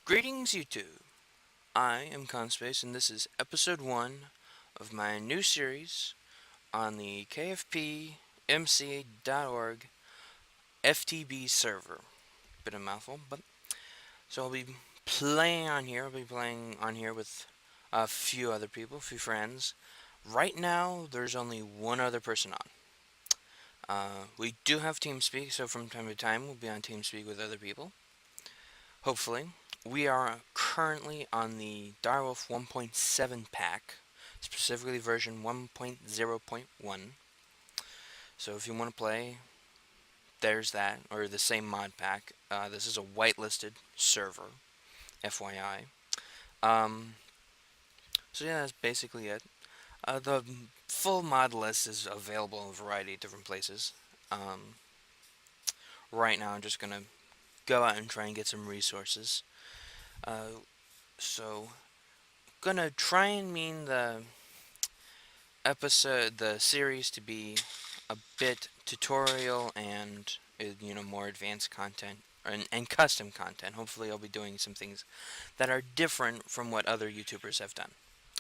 Greetings, YouTube. I am Conspace, and this is episode 1 of my new series on the KFPMCA.org FTB server. Bit of a mouthful, but so I'll be playing on here. I'll be playing on here with a few other people, a few friends. Right now, there's only one other person on. We do have TeamSpeak, so from time to time, we'll be on TeamSpeak with other people. Hopefully. We are currently on the Direwolf 1.7 pack, specifically version 1.0.1. So if you want to play, there's that, or the same mod pack. This is a whitelisted server, FYI. So yeah, that's basically it. The full mod list is available in a variety of different places. Right now I'm just going to go out and try and get some resources. So gonna try and mean the series to be a bit tutorial and more advanced content and custom content. Hopefully, I'll be doing some things that are different from what other YouTubers have done.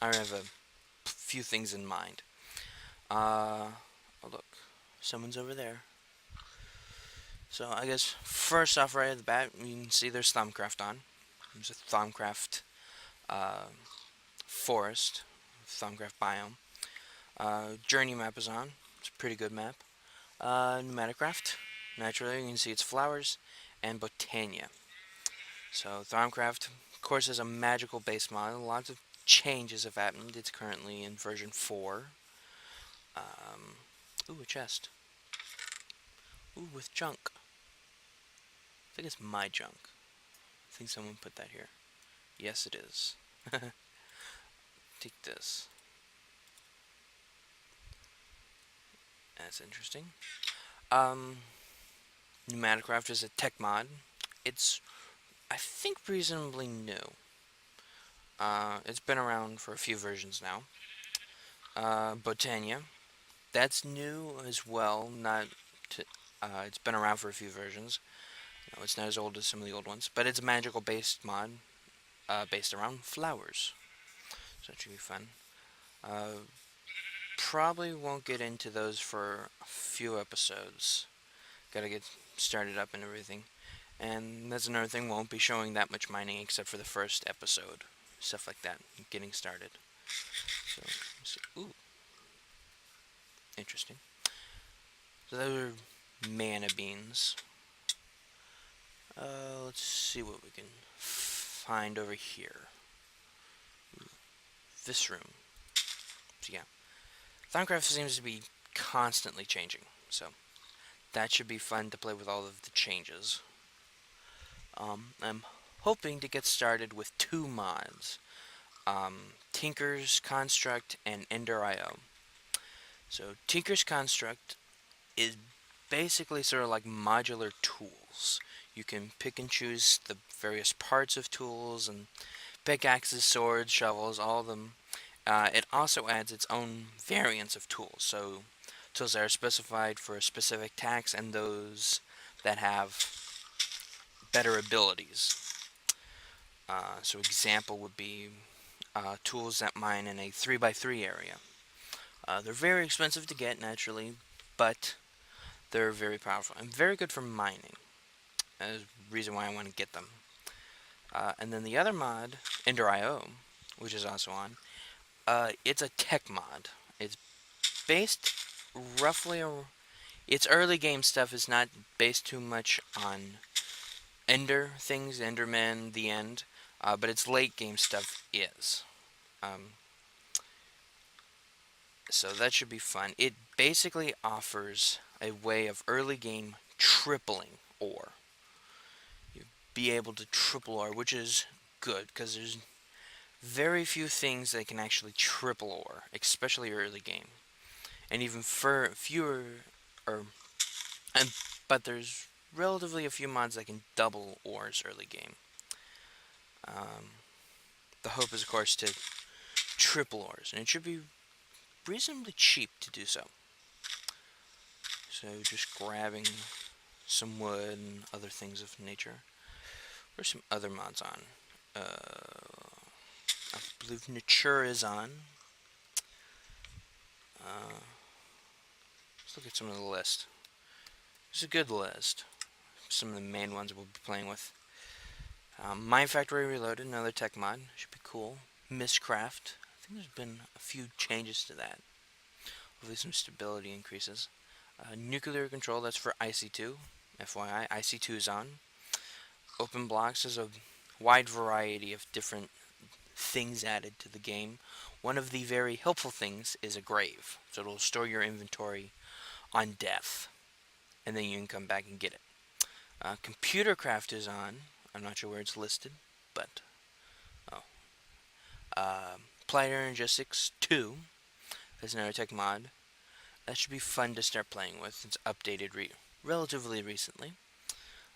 I have a few things in mind. Oh look, someone's over there. So I guess first off, right at the bat, you can see there's Thumbcraft on. There's a Thumbcraft forest, Thumbcraft biome. Journey map is on. It's a pretty good map. Pneumaticraft. Naturally, you can see its flowers. And Botania. So, Thaumcraft, of course, is a magical base model. Lots of changes have happened. It's currently in version 4. Ooh, a chest. Ooh, with junk. I think it's my junk. I think someone put that here. Yes, it is. Take this. That's interesting. Pneumaticraft is a tech mod. It's, I think, reasonably new. It's been around for a few versions now. Botania. That's new as well. It's been around for a few versions. No, it's not as old as some of the old ones, but it's a magical based mod based around flowers. So that should be fun. Probably won't get into those for a few episodes. Gotta get started up and everything. And that's another thing, won't be showing that much mining except for the first episode. Stuff like that, getting started. Ooh. Interesting. So those are mana beans. Let's see what we can find over here. Ooh. This room. So yeah. Thaumcraft seems to be constantly changing, so that should be fun to play with all of the changes. I'm hoping to get started with 2 mods. Tinker's Construct and Ender.io. So Tinker's Construct is basically sort of like modular tools. You can pick and choose the various parts of tools and pickaxes, swords, shovels, all of them. It also adds its own variants of tools. So tools that are specified for a specific task and those that have better abilities. So example would be tools that mine in a 3x3 area. They're very expensive to get, naturally, but they're very powerful and very good for mining. That's the reason why I want to get them. And then the other mod, Ender.io, which is also on, it's a tech mod. It's based roughly, its early game stuff is not based too much on Ender things, Enderman, the end, but its late game stuff is. So that should be fun. It basically offers a way of early game tripling ore. You be able to triple ore, which is good because there's very few things that can actually triple ore, especially early game, and even for fewer, or and but there's relatively a few mods that can double ores early game. The hope is, of course, to triple ores, and it should be reasonably cheap to do so. So just grabbing some wood and other things of nature. There's some other mods on. I believe Nature is on. Let's look at some of the list. It's a good list. Some of the main ones we'll be playing with. Mind Factory Reloaded, another tech mod. Should be cool. Mistcraft. I think there's been a few changes to that. Hopefully some stability increases. Nuclear Control, that's for IC2. FYI, IC2 is on. Open Blocks, there's a wide variety of different things added to the game. One of the very helpful things is a grave. So it'll store your inventory on death. And then you can come back and get it. Computer Craft is on. I'm not sure where it's listed, but Applied Energistics 2 is another tech mod. That should be fun to start playing with. It's updated relatively recently.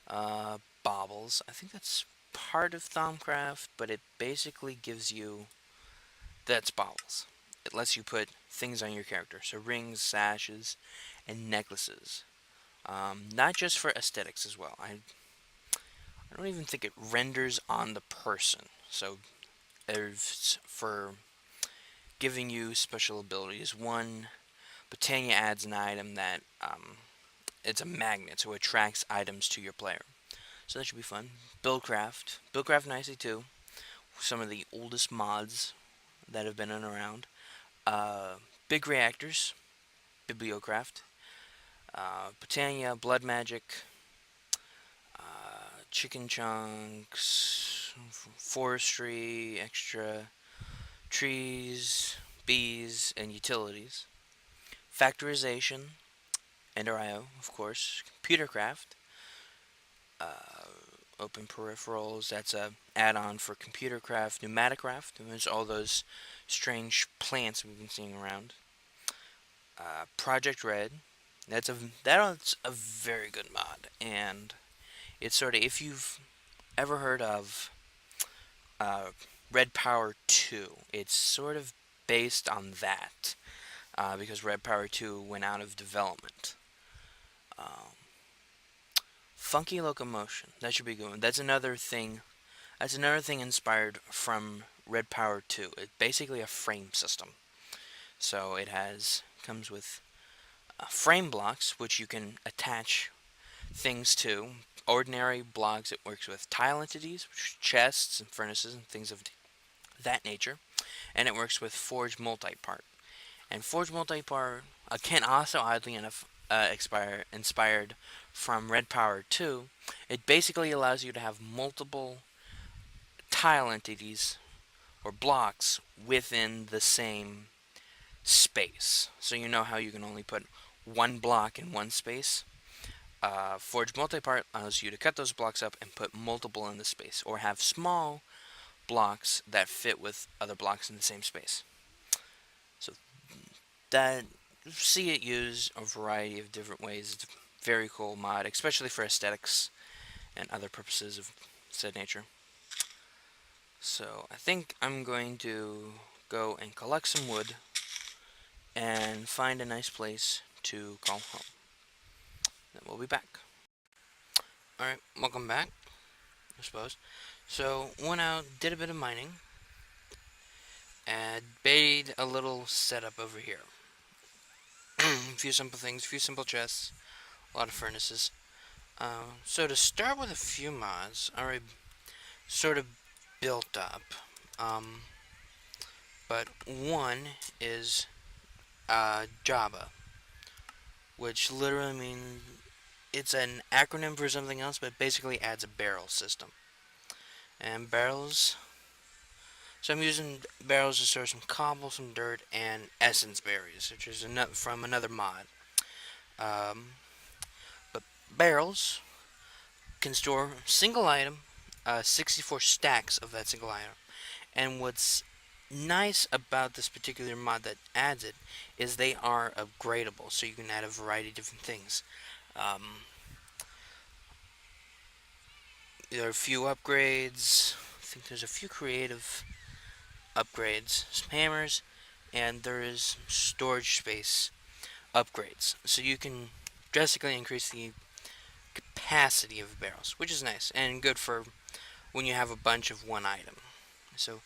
Baubles. I think that's part of Thaumcraft, but it basically gives you... That's Baubles. It lets you put things on your character. So rings, sashes, and necklaces. Not just for aesthetics as well. I don't even think it renders on the person. So it's for giving you special abilities. One, Botania adds an item that it's a magnet, so it attracts items to your player. So that should be fun. Buildcraft. Buildcraft and IC2. Some of the oldest mods that have been around. Big Reactors. Bibliocraft. Botania, Blood Magic. Chicken Chunks. Forestry, Extra. Trees, Bees, and Utilities. Factorization. Ender.io, of course. Computercraft. Open Peripherals, that's a add-on for Computercraft, Pneumaticraft, and there's all those strange plants we've been seeing around. Project Red, that's a very good mod, and it's sort of, if you've ever heard of Red Power 2, it's sort of based on that, because Red Power 2 went out of development. Funky Locomotion, that should be good. That's another thing inspired from Red Power 2. It's basically a frame system. So it comes with frame blocks, which you can attach things to. Ordinary blocks, it works with tile entities, chests and furnaces and things of that nature. And it works with Forge Multipart. And Forge Multipart can also, oddly enough, inspired from Red Power 2. It basically allows you to have multiple tile entities or blocks within the same space. So you know how you can only put one block in one space. Forge Multipart allows you to cut those blocks up and put multiple in the space, or have small blocks that fit with other blocks in the same space. So that, see it used a variety of different ways. It's a very cool mod, especially for aesthetics and other purposes of said nature. So I think I'm going to go and collect some wood and find a nice place to call home. Then we'll be back. Alright, welcome back, I suppose. So, went out, did a bit of mining, and made a little setup over here. A few simple things, a few simple chests, a lot of furnaces. So to start with a few mods, I already sort of built up. But one is Java, which literally means it's an acronym for something else, but basically adds a barrel system. And barrels, so I'm using barrels to store some cobble, some dirt, and essence berries, which is from another mod. But barrels can store a single item, 64 stacks of that single item. And what's nice about this particular mod that adds it is they are upgradable, so you can add a variety of different things. There are a few upgrades. I think there's a few creative upgrades, some hammers, and there is storage space upgrades. So you can drastically increase the capacity of barrels, which is nice and good for when you have a bunch of one item. So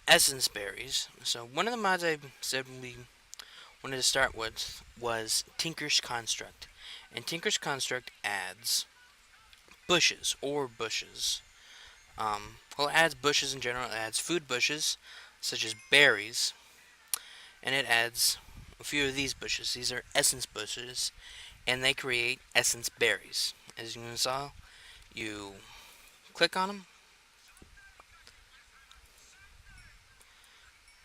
essence berries. So one of the mods I said we wanted to start with was Tinker's Construct. And Tinker's Construct adds bushes. Well, it adds bushes in general. It adds food bushes, such as berries, and it adds a few of these bushes. These are essence bushes, and they create essence berries. As you saw, you click on them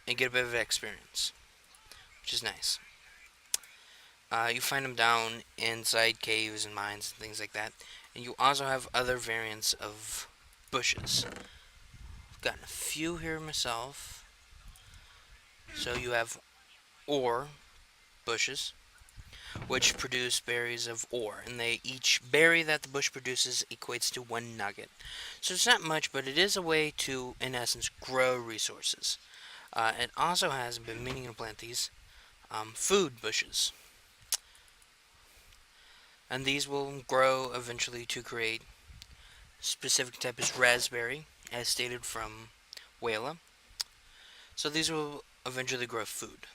and get a bit of experience, which is nice. You find them down inside caves and mines and things like that. And you also have other variants of bushes. I've gotten a few here myself. So you have ore bushes, which produce berries of ore, and each berry that the bush produces equates to 1 nugget. So it's not much, but it is a way to, in essence, grow resources. It also has, been meaning to plant these, food bushes, and these will grow eventually to create specific type is raspberry, as stated from Whala. So these will eventually grow food,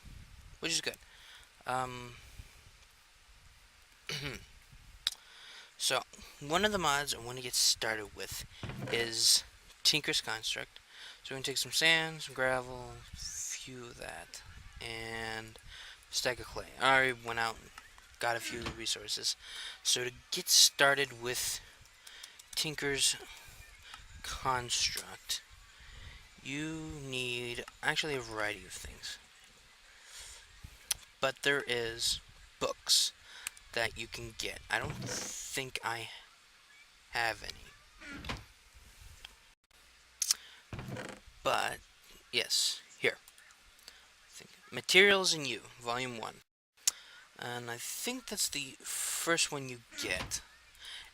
which is good. Um, so one of the mods I want to get started with is Tinker's Construct. So we're going to take some sand, some gravel, few of that, and a stack of clay. I already went out and got a few resources. So to get started with Tinker's Construct, you need actually a variety of things. But there is books that you can get. I don't think I have any. But, yes, here. Materials in You, Volume 1. And I think that's the first one you get.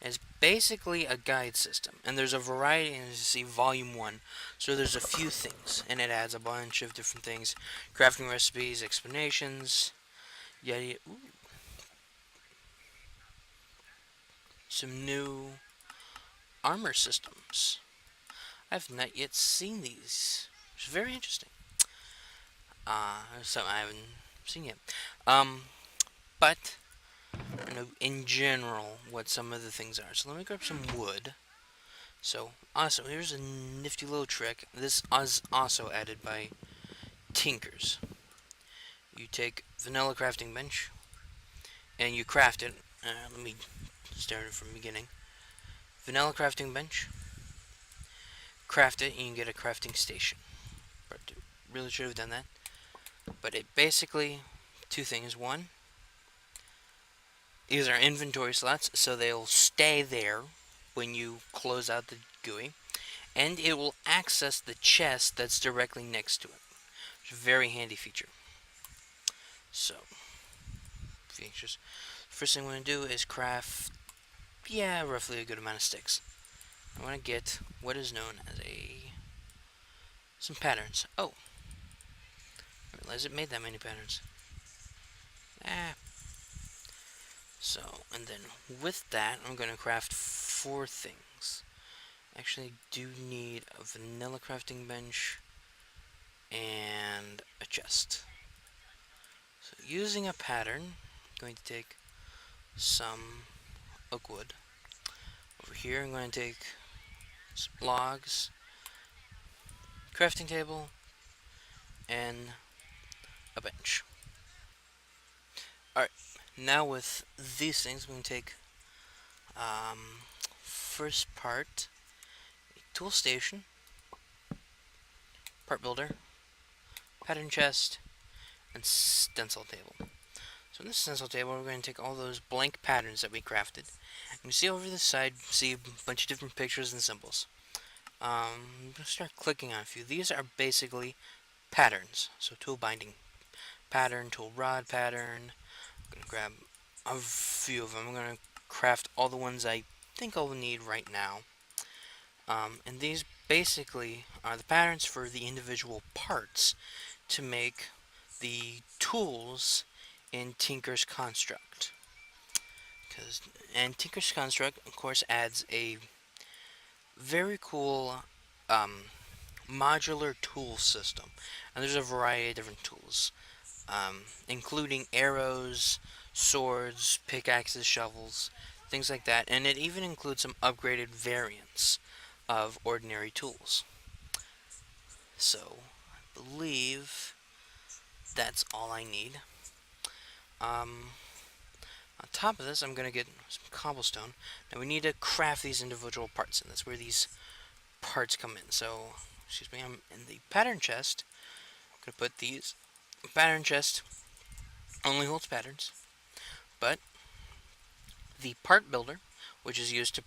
It's basically a guide system. And there's a variety, and you see Volume 1. So there's a few things. And it adds a bunch of different things. Crafting recipes, explanations, yada. Ooh. Some new armor systems. I've not yet seen these. It's very interesting. Something I haven't seen yet. But I know in general what some of the things are. So let me grab some wood. So also here's a nifty little trick. This is also added by Tinkers. You take vanilla crafting bench and you craft it. Let me start it from the beginning. Vanilla crafting bench. Craft it and you get a crafting station. But really should have done that. But it basically, two things. One, these are inventory slots, so they'll stay there when you close out the GUI. And it will access the chest that's directly next to it. It's a very handy feature. So, features. First thing I'm going to do is craft, roughly a good amount of sticks. I want to get what is known as some patterns. Oh, I realize it made that many patterns. So, and then with that, I'm going to craft 4 things. Actually, do need a vanilla crafting bench and a chest. So, using a pattern, I'm going to take some oak wood. Over here, I'm going to take some logs, crafting table, and a bench. Alright, now with these things, I'm going to take first part, a tool station, part builder, pattern chest, and stencil table. So in this stencil table, we're going to take all those blank patterns that we crafted. And you see over the side, see a bunch of different pictures and symbols. I'm going to start clicking on a few. These are basically patterns. So tool binding pattern, tool rod pattern. I'm going to grab a few of them. I'm going to craft all the ones I think I'll need right now. And these basically are the patterns for the individual parts to make the tools in Tinker's Construct. And Tinker's Construct, of course, adds a very cool um, modular tool system. And there's a variety of different tools, including arrows, swords, pickaxes, shovels, things like that. And it even includes some upgraded variants of ordinary tools. So, I believe that's all I need. Um, on top of this, I'm going to get some cobblestone. Now we need to craft these individual parts, and that's where these parts come in. So, excuse me, I'm in the pattern chest. I'm going to put these. Pattern chest only holds patterns, but the part builder, which is used to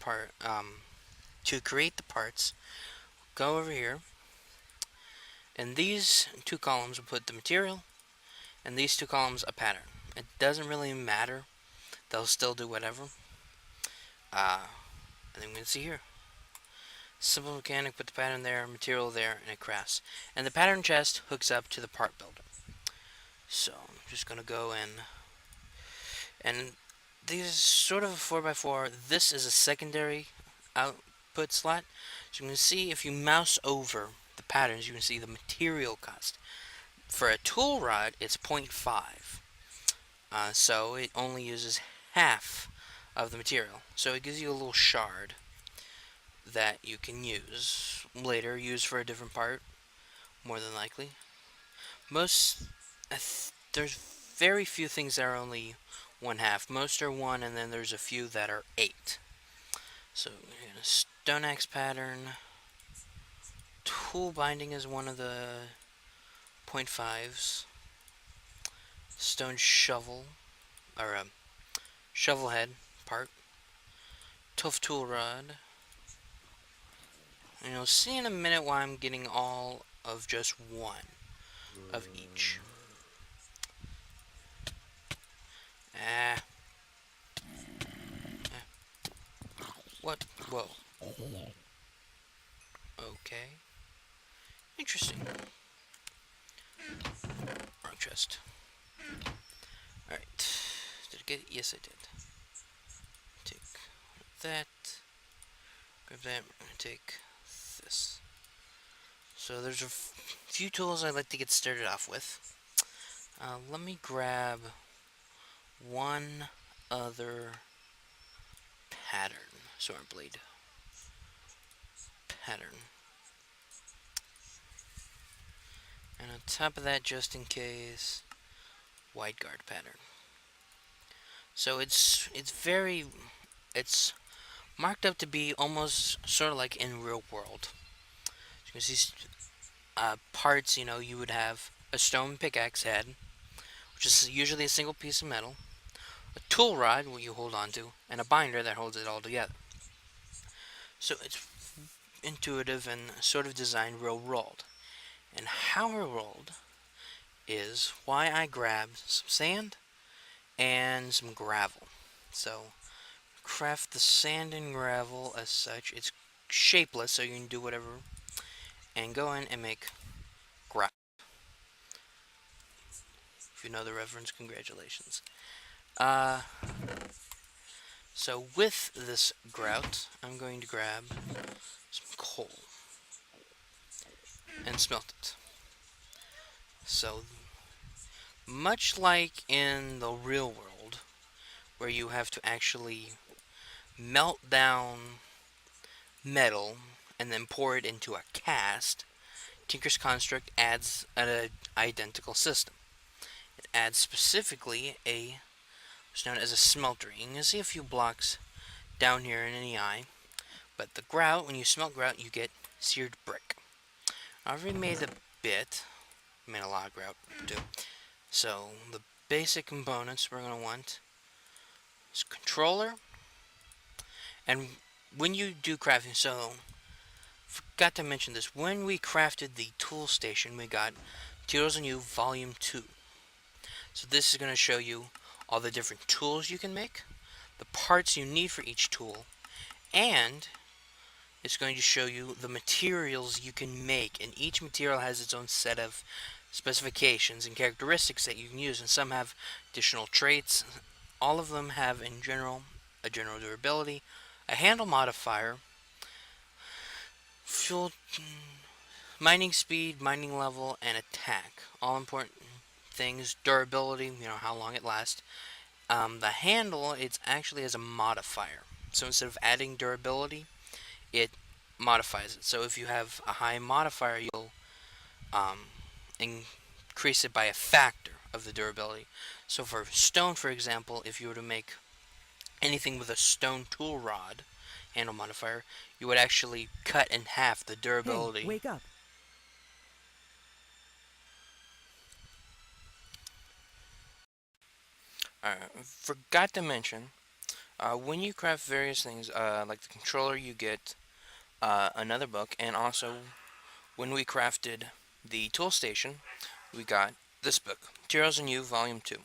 create the parts, go over here, and these two columns will put the material, and these two columns a pattern. It doesn't really matter; they'll still do whatever. And then we can see here. Simple mechanic, put the pattern there, material there, and it crafts. And the pattern chest hooks up to the part builder. So I'm just gonna go and these is sort of a 4x4. This is a secondary output slot. So you can see if you mouse over the patterns, you can see the material cost. For a tool rod, it's 0.5. So it only uses half of the material. So it gives you a little shard that you can use for a different part, more than likely. Most, there's very few things that are only 1/2. Most are 1, and then there's a few that are 8. So, a stone axe pattern. Tool binding is one of the 0.5s. Stone shovel, or shovel head part. Tough tool rod. And you'll see in a minute why I'm getting all of just one of each. What? Whoa. Okay. Interesting. Wrong chest. Alright. Did I get it? Yes, I did. Take that. Grab that. I'm gonna take this. So there's a few tools I'd like to get started off with. Let me grab one other pattern. Sword blade. Pattern. And on top of that, just in case, wide guard pattern. So it's marked up to be almost sort of like in real world. You can see parts, you would have a stone pickaxe head, which is usually a single piece of metal, a tool rod, what you hold on to, and a binder that holds it all together. So it's intuitive and sort of designed real world. And how real world is why I grabbed some sand and some gravel. So craft the sand and gravel as such. It's shapeless, so you can do whatever. And go in and make grout. If you know the reference, congratulations. So with this grout, I'm going to grab some coal and smelt it. So, much like in the real world, where you have to actually melt down metal and then pour it into a cast, Tinker's Construct adds an identical system. It adds specifically what's known as a smelter. You can see a few blocks down here in any eye, but the grout, when you smelt grout, you get seared brick. I've already made a bit. I made a lot of grout too. So the basic components we're going to want is controller, and when you do crafting, so forgot to mention this, when we crafted the tool station, we got Materials and You Volume 2. So this is going to show you all the different tools you can make, the parts you need for each tool, and it's going to show you the materials you can make, and each material has its own set of specifications and characteristics that you can use, and some have additional traits. All of them have, in general, a general durability, a handle modifier, Fuel, mining speed, mining level, and attack. All important things. Durability, how long it lasts. The handle, it's actually as a modifier. So instead of adding durability, it modifies it. So if you have a high modifier, you'll um, increase it by a factor of the durability. So for stone, for example, if you were to make anything with a stone tool rod handle modifier, you would actually cut in half the Hey, durability. wake up. Forgot to mention, when you craft various things, like the controller, you get another book, and also when we crafted the tool station, we got this book, Materials in You, Volume 2.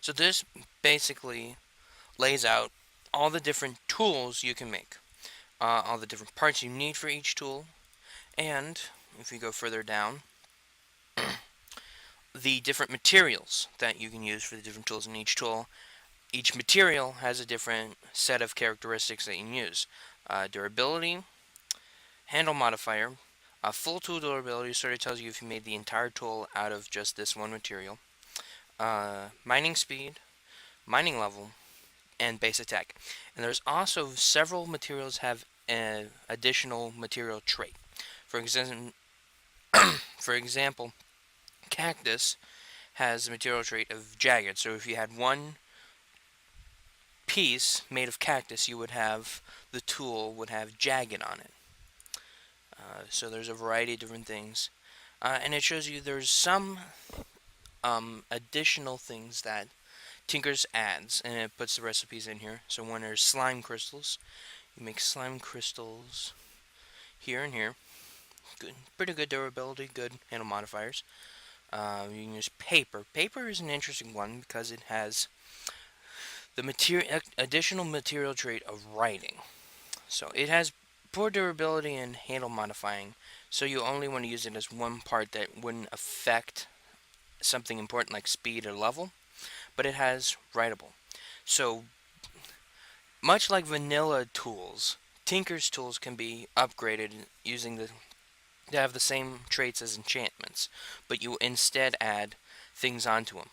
So this basically lays out all the different tools you can make, all the different parts you need for each tool, and if you go further down, the different materials that you can use for the different tools in each tool. Each material has a different set of characteristics that you can use. Durability, handle modifier, full tool durability sort of tells you if you made the entire tool out of just this one material. Mining speed, mining level, and base attack. And there's also several materials have an additional material trait. For example, for example, cactus has a material trait of jagged. So if you had one piece made of cactus, you would have the tool would have jagged on it. So there's a variety of different things, and it shows you there's some additional things that Tinkers adds, and it puts the recipes in here. So when there's slime crystals, you make slime crystals here and here. Good, pretty good durability, good handle modifiers. You can use paper. Paper is an interesting one because it has the additional material trait of writing. So it has poor durability and handle modifying. So you only want to use it as one part that wouldn't affect something important like speed or level, but it has writable. So much like vanilla tools, Tinker's tools can be upgraded using to have the same traits as enchantments, but you instead add things onto them.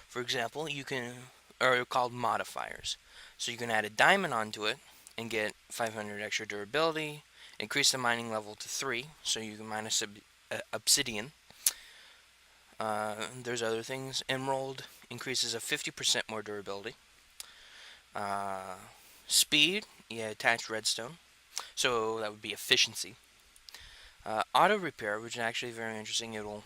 For example, you can, or called modifiers. So you can add a diamond onto it and get 500 extra durability, increase the mining level to 3, so you can mine obsidian. There's other things. Emerald increases a 50% more durability. Uh, Speed, yeah, attached redstone, so that would be efficiency. Auto repair, which is actually very interesting. It'll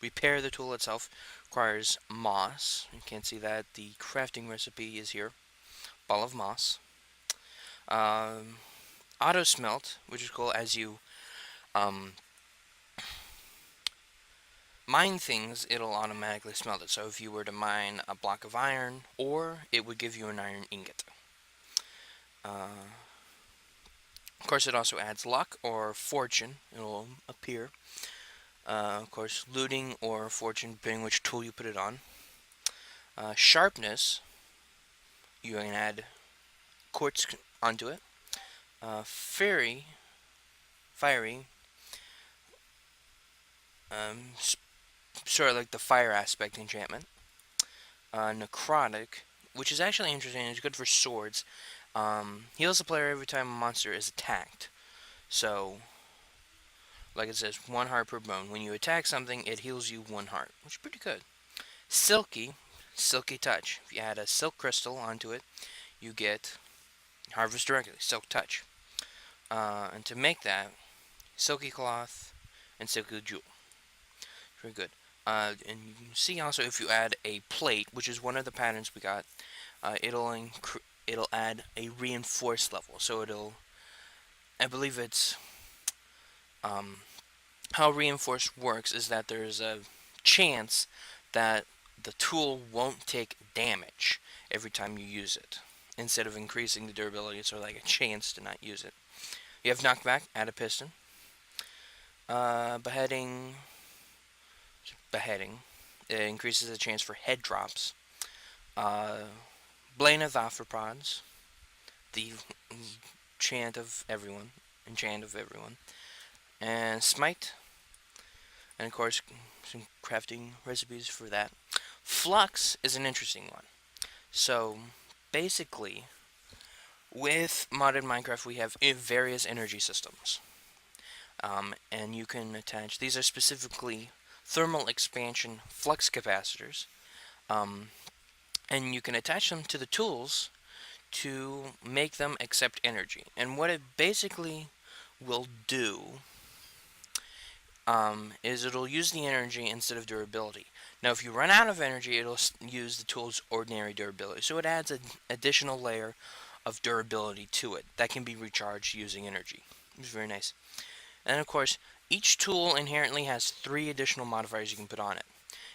repair the tool itself. Requires moss. You can't see that. The crafting recipe is here. Ball of moss. Um, Auto smelt, which is cool as you um, mine things, it'll automatically smelt it. So if you were to mine a block of iron, or it would give you an iron ingot. Of course, it also adds luck or fortune. It'll appear. Of course, looting or fortune, depending which tool you put it on. Sharpness, you can add quartz onto it. Fiery, um, sort of like the fire aspect enchantment. Necrotic, which is actually interesting. It's good for swords. Heals the player every time a monster is attacked. So, like it says, 1 heart per bone. When you attack something, it heals you 1 heart, which is pretty good. Silky touch. If you add a silk crystal onto it, you get harvest directly, silk touch. And to make that, silky cloth and silky jewel. Very good. And you can see also if you add a plate, which is one of the patterns we got, it'll add a reinforced level. So I believe it's how reinforced works is that there's a chance that the tool won't take damage every time you use it. Instead of increasing the durability, it's sort of like a chance to not use it. You have knockback, add a piston. Beheading. It increases the chance for head drops. Blane of Arthropods, the chant of everyone. enchant of everyone. And smite, and of course some crafting recipes for that. Flux is an interesting one. So basically, with modded Minecraft, we have various energy systems, and you can attach. These are specifically thermal expansion flux capacitors, um, and you can attach them to the tools to make them accept energy. And what it basically will do is it'll use the energy instead of durability. Now, if you run out of energy, it'll use the tool's ordinary durability. So it adds an additional layer of durability to it that can be recharged using energy. It's very nice. And of course, each tool inherently has 3 additional modifiers you can put on it.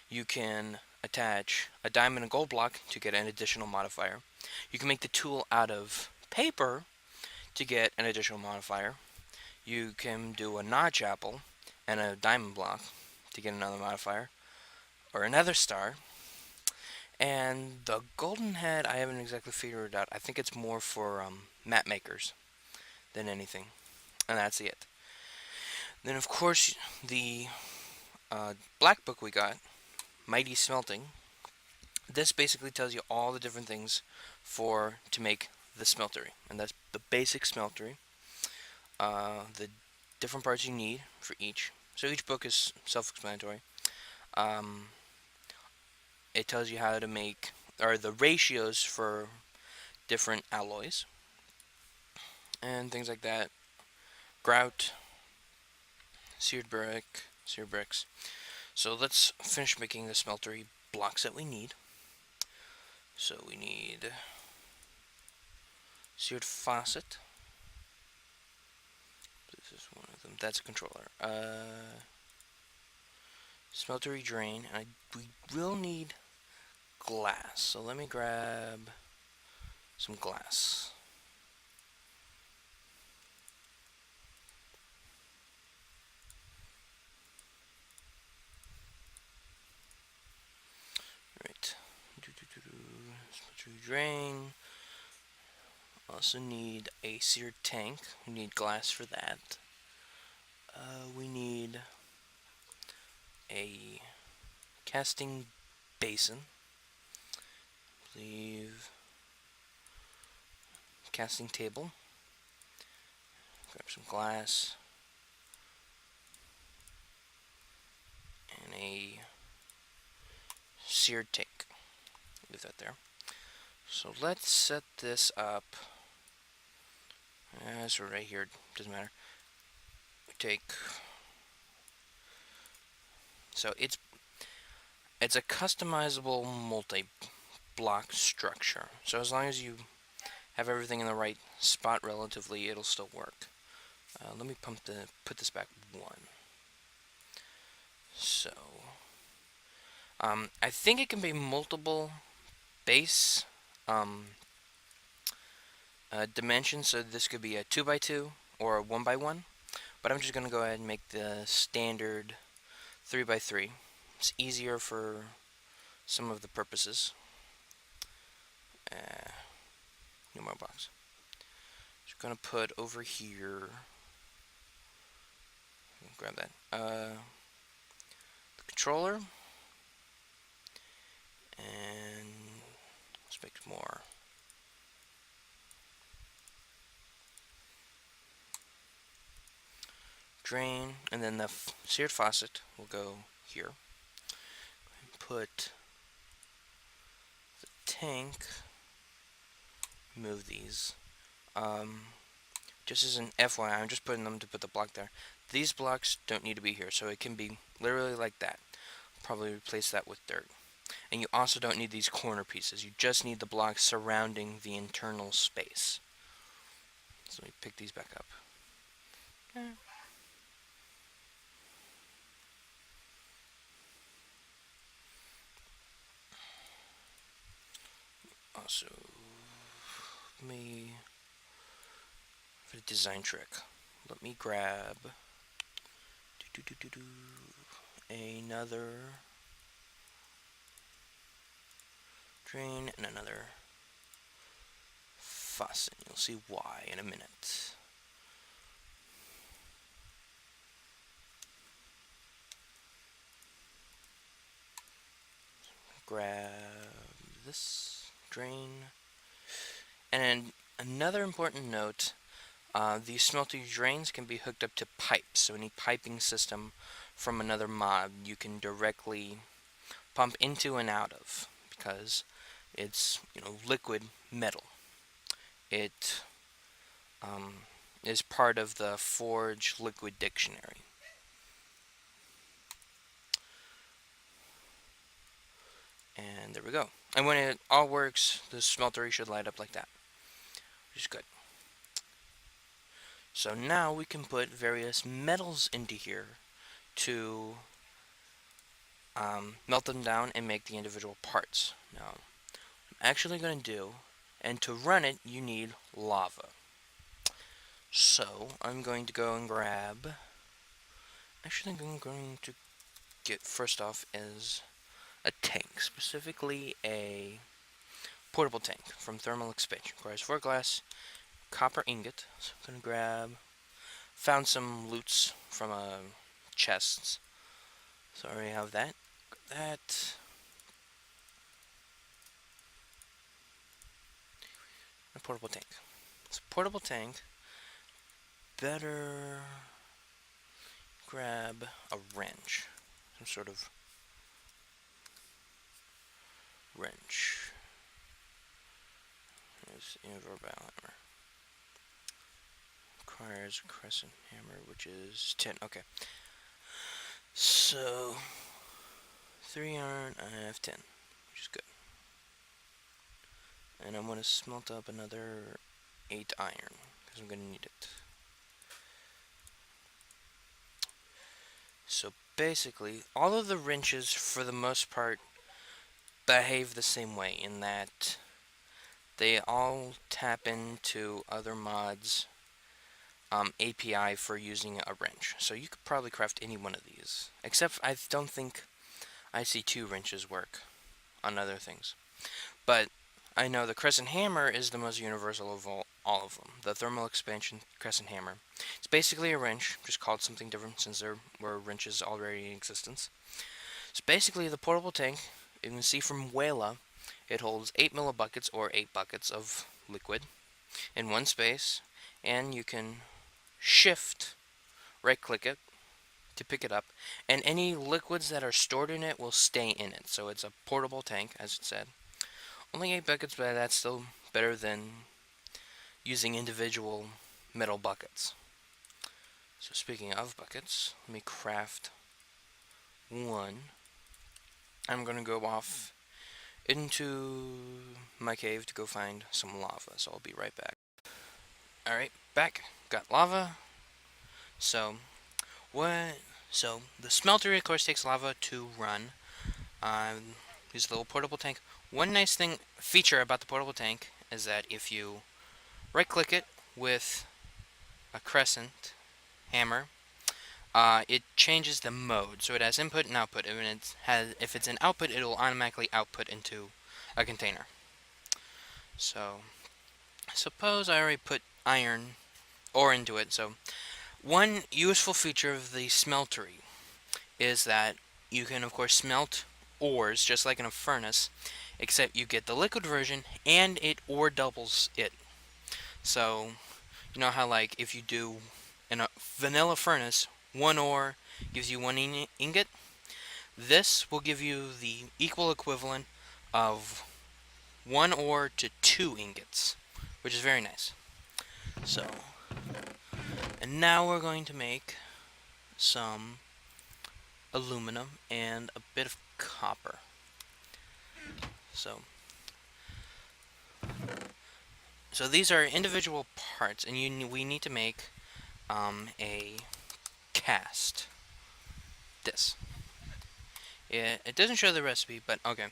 You can attach a diamond and gold block to get an additional modifier. You can make the tool out of paper to get an additional modifier. You can do a notch apple and a diamond block to get another modifier, or another star. And the golden head, I haven't exactly figured it out. I think it's more for map makers than anything, and that's it. Then, of course, the black book we got, Mighty Smelting. This basically tells you all the different things to make the smeltery, and that's the basic smeltery. The different parts you need for each. So each book is self-explanatory. It tells you how to make, or the ratios for different alloys and things like that. Grout, seared bricks. So let's finish making the smeltery blocks that we need. So we need seared faucet. This is one of them. That's a controller. Smeltery drain. And we will need glass. So let me grab some glass. Right. Smeltery drain. Also need a seared tank. We need glass for that. We need a casting basin. I believe casting table. Grab some glass and a seared tank. Leave that there. So let's set this up. So right here, doesn't matter. We take. So it's a customizable multi-block structure. So as long as you have everything in the right spot relatively, it'll still work. Let me put this back 1. So I think it can be multiple base dimensions. So this could be a 2x2 or a 1x1. But I'm just going to go ahead and make the standard 3x3. It's easier for some of the purposes. New more box. Just gonna put over here. Grab that. The controller, and let's make more. Drain, and then the seared faucet will go here. Put the tank. Move these. Just as an FYI, I'm just putting them to put the block there. These blocks don't need to be here, so it can be literally like that. Probably replace that with dirt. And you also don't need these corner pieces. You just need the blocks surrounding the internal space. So let me pick these back up. Also, for the design trick, let me grab another drain and another faucet. You'll see why in a minute. grab this drain. And then another important note, these smeltery drains can be hooked up to pipes, so any piping system from another mod you can directly pump into and out of, because it's, liquid metal. It is part of the Forge Liquid Dictionary. And there we go. And when it all works, the smeltery should light up like that, which is good. So now we can put various metals into here to melt them down and make the individual parts. Now, what I'm actually going to do, and to run it, you need lava. So, I'm going to go and grab... Actually, I'm going to get, first off, is a tank. Specifically, a portable tank from thermal expansion. Requires 4 glass, copper ingot. So I'm going to grab... Found some loots from chests. So I already have that. A portable tank. So portable tank. Better grab a wrench. Some sort of wrench. There's invertile hammer. Requires a crescent hammer, which is 10. Okay. So 3 iron, I have 10, which is good. And I'm going to smelt up another 8 iron, because I'm going to need it. So basically, all of the wrenches, for the most part, behave the same way, in that they all tap into other mods' API for using a wrench. So you could probably craft any one of these. Except I don't think IC2 wrenches work on other things. But I know the crescent hammer is the most universal of all of them. The thermal expansion crescent hammer. It's basically a wrench, just called something different since there were wrenches already in existence. It's basically the portable tank. You can see from Wela, it holds 8 millibuckets, or 8 buckets of liquid in one space, and you can shift, right-click it to pick it up, and any liquids that are stored in it will stay in it. So it's a portable tank, as it said. Only 8 buckets, but that's still better than using individual metal buckets. So speaking of buckets, let me craft one. I'm going to go off into my cave to go find some lava, so I'll be right back. Alright, back. Got lava. So the smeltery, of course, takes lava to run. Use a little portable tank. One nice feature about the portable tank is that if you right-click it with a crescent hammer, it changes the mode. So it has input and output. If it's an output, it will automatically output into a container. So suppose I already put iron ore into it. So one useful feature of the smeltery is that you can, of course, smelt ores just like in a furnace, except you get the liquid version and it ore doubles it. So you know how, like, if you do in a vanilla furnace, 1 ore gives you 1 ingot? This will give you the equal equivalent of 1 ore to 2 ingots, which is very nice. So, and now we're going to make some aluminum and a bit of copper. So these are individual parts, and we need to make a cast. This. It doesn't show the recipe, but okay,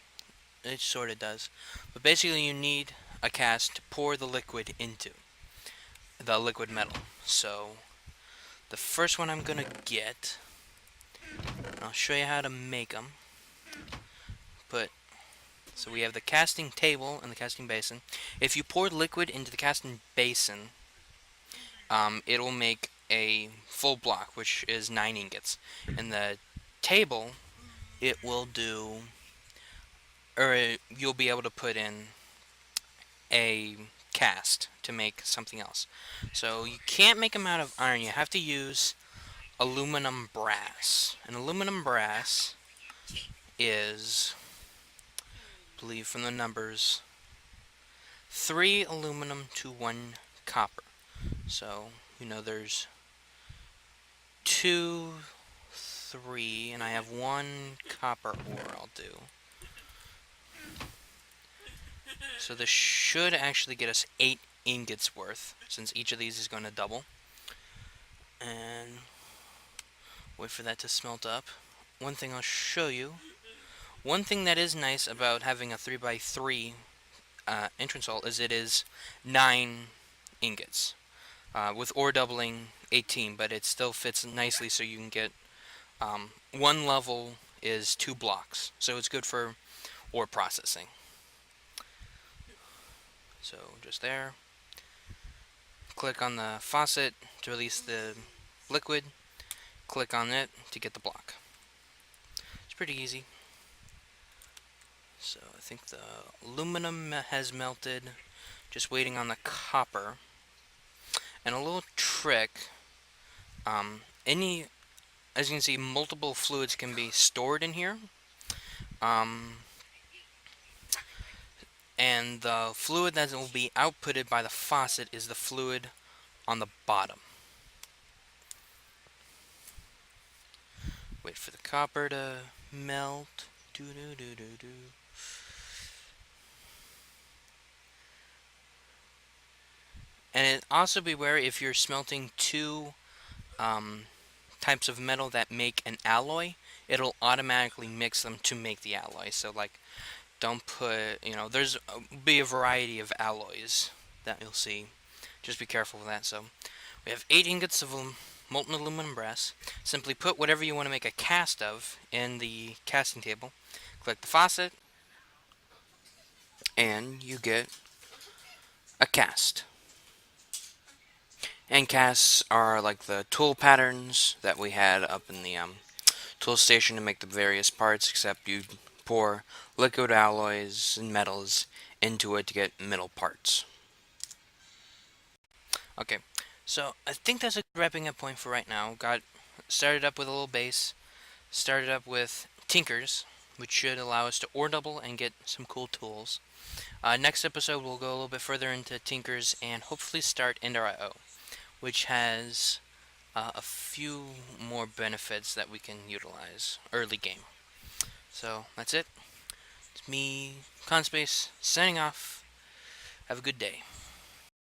it sort of does. But basically, you need a cast to pour the liquid into, the liquid metal. So the first one I'm gonna get, I'll show you how to make them. So we have the casting table and the casting basin. If you pour liquid into the casting basin, it'll make a full block, which is 9 ingots. In the table, it will do, or you'll be able to put in a cast to make something else. So you can't make them out of iron. You have to use aluminum brass. And aluminum brass is, I believe from the numbers, 3 aluminum to 1 copper. So, there's 2, 3, and I have 1 copper ore I'll do. So this should actually get us 8 ingots worth, since each of these is going to double. And wait for that to smelt up. One thing I'll show you. One thing that is nice about having a 3x3 entrance hole is it is 9 ingots. With ore doubling, 18, but it still fits nicely so you can get one level is 2 blocks. So it's good for ore processing. So just there. Click on the faucet to release the liquid. Click on it to get the block. It's pretty easy. So I think the aluminum has melted. Just waiting on the copper. And a little trick. As you can see, multiple fluids can be stored in here. And the fluid that will be outputted by the faucet is the fluid on the bottom. Wait for the copper to melt. And also beware if you're smelting two types of metal that make an alloy, it'll automatically mix them to make the alloy. So don't put, there's be a variety of alloys that you'll see. Just be careful with that. So we have 8 ingots of molten aluminum brass. Simply put whatever you want to make a cast of in the casting table. Click the faucet, and you get a cast. And casts are like the tool patterns that we had up in the tool station to make the various parts, except you pour liquid alloys and metals into it to get metal parts. Okay, so I think that's a good wrapping up point for right now. Got started up with a little base, started up with tinkers, which should allow us to ore double and get some cool tools. Next episode we'll go a little bit further into tinkers and hopefully start Ender.io, which has a few more benefits that we can utilize early game. So that's it. It's me, Conspace, signing off. Have a good day.